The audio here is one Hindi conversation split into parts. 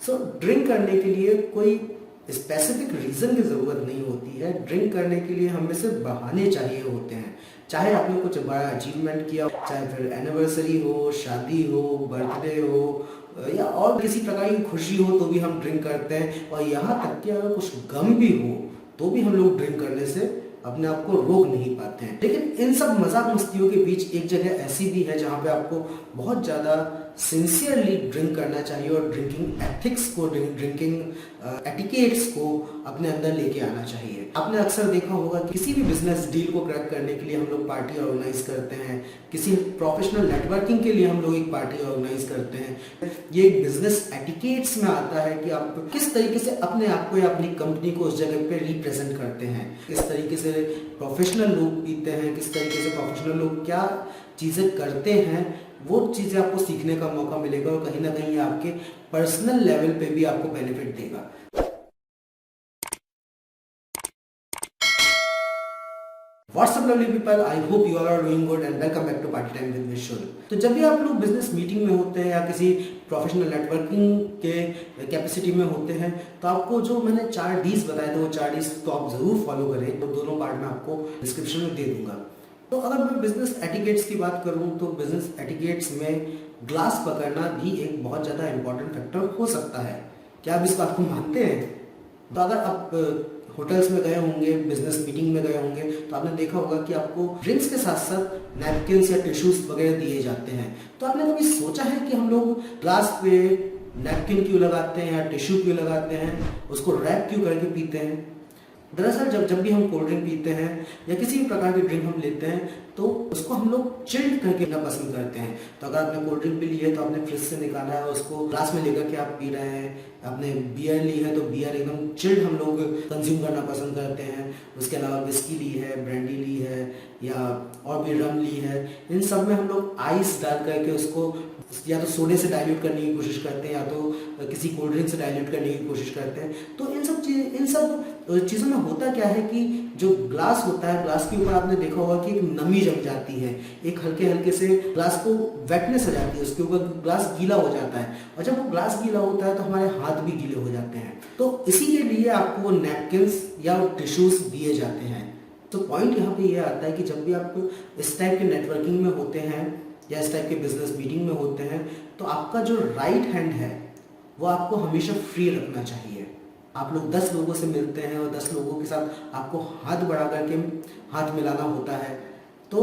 सो ड्रिंक करने के लिए कोई स्पेसिफिक रीज़न की ज़रूरत नहीं होती है। ड्रिंक करने के लिए हमें सिर्फ बहाने चाहिए होते हैं। चाहे आपने कुछ बड़ा अचीवमेंट किया, चाहे फिर एनिवर्सरी हो, शादी हो, बर्थडे हो या और किसी प्रकार की खुशी हो, तो भी हम ड्रिंक करते हैं। और यहाँ तक कि अगर कुछ गम भी हो तो भी हम लोग ड्रिंक करने से अपने आप को रोक नहीं पाते हैं। लेकिन इन सब मजाक मस्तियों के बीच एक जगह ऐसी भी है जहाँ पे आपको बहुत ज़्यादा सिंसियरली ड्रिंक करना चाहिए और ड्रिंकिंग एथिक्स को, ड्रिंकिंग एटिकेट्स को अपने अंदर लेके आना चाहिए। आपने अक्सर देखा होगा कि किसी भी बिजनेस डील को क्रैक करने के लिए हम लोग पार्टी ऑर्गेनाइज करते हैं, किसी प्रोफेशनल नेटवर्किंग के लिए हम लोग एक पार्टी ऑर्गेनाइज करते हैं। ये एक बिजनेस एटिकेट्स में आता है कि आप किस तरीके से अपने आप को या अपनी कंपनी को उस जगह पे रिप्रेजेंट करते हैं, किस तरीके से प्रोफेशनल लोग पीते हैं, किस तरीके से प्रोफेशनल लोग क्या चीज़ें करते हैं, वो चीज़ें आपको सीखने का मौका मिलेगा और कहीं ना कहीं आपके पर्सनल लेवल पे भी आपको बेनिफिट देगा। What's up lovely people, I hope you all are doing good and welcome back to Party Time with Vishal। तो जब भी आप लोग बिजनेस मीटिंग में होते हैं या किसी प्रोफेशनल नेटवर्किंग के कैपेसिटी में होते हैं, तो आपको जो मैंने 4 Ds बताए थे वो 4 Ds तो आप जरूर फॉलो करें। तो दोनों पार्ट में आपको डिस्क्रिप्शन में दे दूंगा। तो अगर मैं बिजनेस एटिकेट्स की बात करूं तो बिजनेस एटिकेट्स में ग्लास पकड़ना भी एक बहुत ज़्यादा इंपॉर्टेंट फैक्टर हो सकता है। क्या आप इस बात को मानते हैं? तो अगर आप होटल्स में गए होंगे, बिजनेस मीटिंग में गए होंगे, तो आपने देखा होगा कि आपको ड्रिंक्स के साथ साथ नैपकिन्स या टिश्यूज वगैरह दिए जाते हैं। तो आपने कभी सोचा है कि हम लोग ग्लास पे नैपकिन क्यों लगाते हैं या टिश्यू क्यों लगाते हैं, उसको रैप क्यों करके पीते हैं? दरअसल जब भी हम कोल्ड ड्रिंक पीते हैं या किसी भी प्रकार की ड्रिंक हम लेते हैं तो उसको हम लोग चिल्ड करके पीना पसंद करते हैं। तो अगर आपने कोल्ड ड्रिंक पी ली है तो आपने फ्रिज से निकाला है, उसको ग्लास में लेकर के आप पी रहे हैं। आपने बियर ली है तो बियर एकदम चिल्ड हम लोग कंज्यूम करना पसंद करते हैं। उसके अलावा विस्की ली है, ब्रांडी ली है या और भी रम ली है। इन सब में हम लोग आइस डाल करके उसको या तो सोडे से डाइल्यूट करने की कोशिश करते हैं या तो किसी कोल्ड ड्रिंक से डाइल्यूट करने की कोशिश करते हैं। तो इन सब चीज़ों में होता क्या है कि जो ग्लास होता है, ग्लास के ऊपर आपने देखा होगा कि एक नमी जम जाती है, एक हल्के हल्के से ग्लास को वेटनेस आ जाती है, उसके ऊपर ग्लास गीला हो जाता है। और जब वो ग्लास गीला होता है तो हमारे हाथ भी गीले हो जाते हैं। तो इसी के लिए आपको नैपकिन्स या टिश्यूज दिए जाते हैं। तो पॉइंट यहाँ पे ये आता है कि जब भी आप इस टाइप के नेटवर्किंग में होते हैं या इस टाइप के बिजनेस मीटिंग में होते हैं तो आपका जो राइट हैंड है वो आपको हमेशा फ्री रखना चाहिए। आप लोग 10 लोगों से मिलते हैं और 10 लोगों के साथ आपको हाथ बढ़ा करके हाथ मिलाना होता है, तो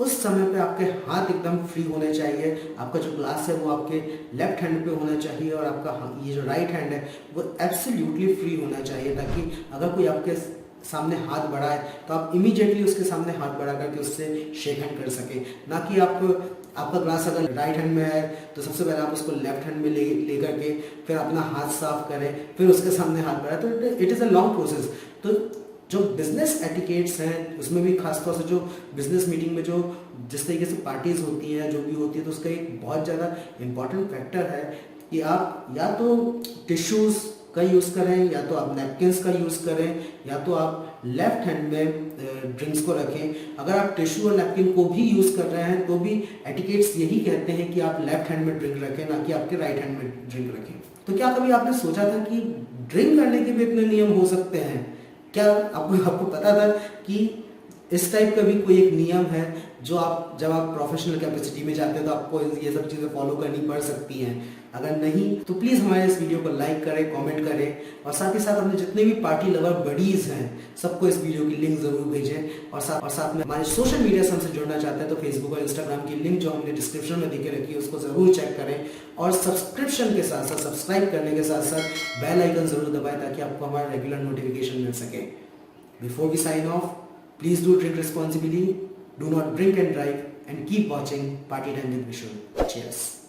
उस समय पे आपके हाथ एकदम फ्री होने चाहिए। आपका जो ग्लास है वो आपके लेफ्ट हैंड पे होना चाहिए और आपका ये जो राइट हैंड है वो एब्सोल्युटली फ्री होना चाहिए, ताकि अगर कोई आपके सामने हाथ बढ़ाए तो आप इमीडिएटली उसके सामने हाथ बढ़ा करके उससे शेक हैंड कर सके। ना कि आपका ग्लास अगर राइट हैंड में है तो सबसे पहले आप उसको लेफ्ट हैंड में ले करके फिर अपना हाथ साफ करें, फिर उसके सामने हाथ बढ़ाए, तो it is a long process. तो जो बिजनेस एटिकेट्स हैं उसमें भी खासतौर से जो बिजनेस मीटिंग में जो जिस तरीके से पार्टीज होती हैं, जो भी होती है, तो उसका एक बहुत ज़्यादा इम्पॉर्टेंट फैक्टर है कि आप या तो टिश्यूज़ का यूज़ करें या तो आप नैपकिन्स का यूज़ करें या तो आप लेफ्ट हैंड में ड्रिंक्स को रखें। अगर आप टिश्यू और नैपकिन को भी यूज़ कर रहे हैं तो भी एटिकेट्स यही कहते हैं कि आप लेफ्ट हैंड में ड्रिंक रखें, ना कि आपके राइट हैंड में ड्रिंक रखें। तो क्या कभी आपने सोचा था कि ड्रिंक करने के भी इतने नियम हो सकते हैं? क्या आपको पता था कि इस टाइप का भी कोई एक नियम है जो जब आप प्रोफेशनल कैपेसिटी में जाते हैं तो आपको ये सब चीज़ें फॉलो करनी पड़ सकती हैं? अगर नहीं तो प्लीज़ हमारे इस वीडियो को लाइक करें, कमेंट करें और साथ ही साथ अपने जितने भी पार्टी लवर बडीज़ हैं सबको इस वीडियो की लिंक ज़रूर भेजें। और साथ में हमारे सोशल मीडिया से हमसे जुड़ना चाहते हैं तो फेसबुक और इंस्टाग्राम की लिंक जो हमने डिस्क्रिप्शन में देके रखी है उसको ज़रूर चेक करें। और सब्सक्रिप्शन के साथ साथ, सब्सक्राइब करने के साथ साथ बेल आइकन ज़रूर दबाएं ताकि आपको हमारा रेगुलर नोटिफिकेशन मिल सके। Before we sign off, please do drink responsibly, do not drink and drive, and keep watching Party Time with Vishal. Cheers.